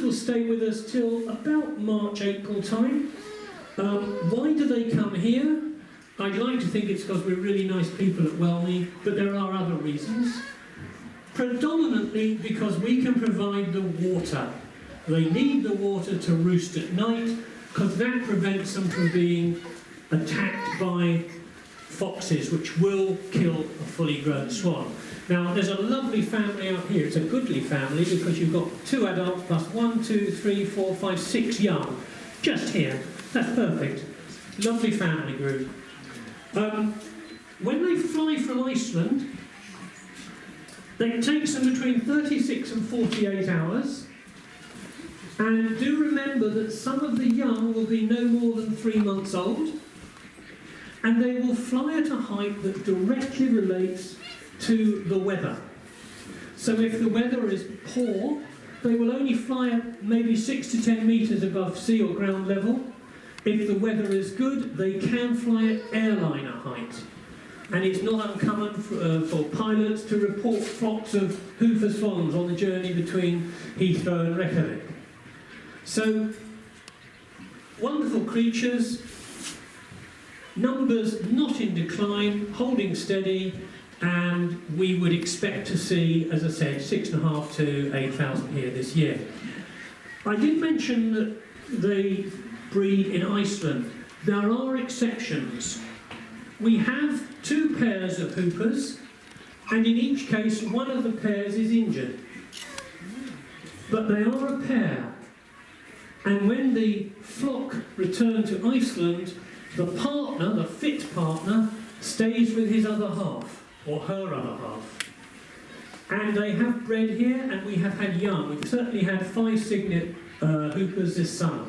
will stay with us till about March, April time. Why do they come here? I'd like to think it's because we're really nice people at Welney, but there are other reasons. Predominantly because we can provide the water. They need the water to roost at night, because that prevents them from being attacked by foxes, which will kill a fully grown swan. Now, there's a lovely family out here. It's a goodly family because you've got 2 adults plus 1, 2, 3, 4, 5, 6 young. Just here. That's perfect. Lovely family group. When they fly from Iceland, it takes them between 36 and 48 hours. And do remember that some of the young will be no more than 3 months old. And they will fly at a height that directly relates to the weather. So if the weather is poor, they will only fly at maybe 6 to 10 metres above sea or ground level. If the weather is good, they can fly at airliner height. And it's not uncommon for pilots to report flocks of hoofer swans on the journey between Heathrow and Reykjavik. So, wonderful creatures, numbers not in decline, holding steady, and we would expect to see, as I said, 6,500 to 8,000 here this year. I did mention that they breed in Iceland. There are exceptions. We have 2 pairs of hoopers, and in each case one of the pairs is injured. But they are a pair. And when the flock return to Iceland, the partner, the fit partner, stays with his other half, or her other half. And they have bred here, and we have had young. We've certainly had 5 cygnet hoopers this summer.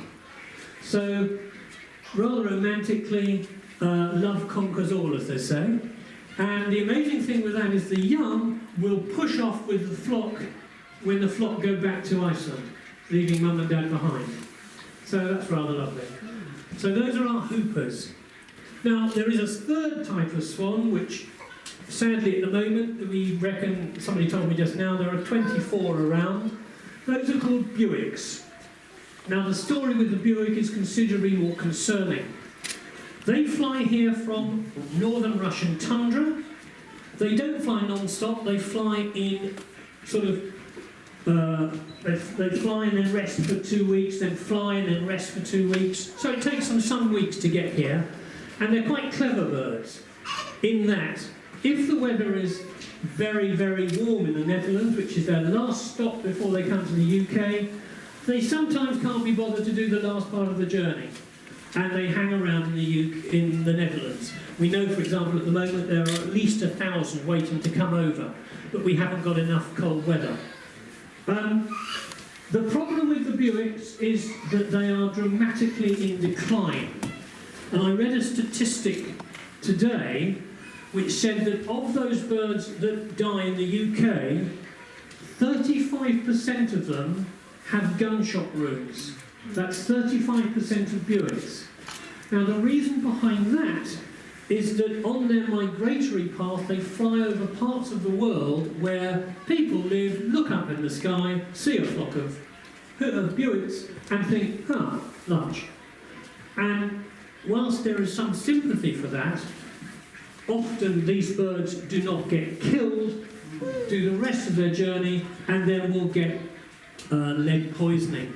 So, rather romantically, love conquers all, as they say. And the amazing thing with that is the young will push off with the flock when the flock go back to Iceland, leaving mum and dad behind. So that's rather lovely. So those are our hoopers. Now, there is a 3rd type of swan, which sadly at the moment, we reckon, somebody told me just now, there are 24 around. Those are called Buicks. Now, the story with the Buick is considerably more concerning. They fly here from northern Russian tundra. They don't fly non-stop, they fly in sort of, they fly and then rest for 2 weeks, then fly and then rest for 2 weeks. So it takes them some weeks to get here. And they're quite clever birds in that if the weather is very, very warm in the Netherlands, which is their last stop before they come to the UK, they sometimes can't be bothered to do the last part of the journey. And they hang around in the Netherlands. We know, for example, at the moment there are at least 1,000 waiting to come over, but we haven't got enough cold weather. The problem with the Buicks is that they are dramatically in decline. And I read a statistic today which said that of those birds that die in the UK, 35% of them have gunshot wounds. That's 35% of Buicks. Now, the reason behind that is that on their migratory path, they fly over parts of the world where people live, look up in the sky, see a flock of Buicks, and think, ah, large. And whilst there is some sympathy for that, often these birds do not get killed, do the rest of their journey, and then will get lead poisoning.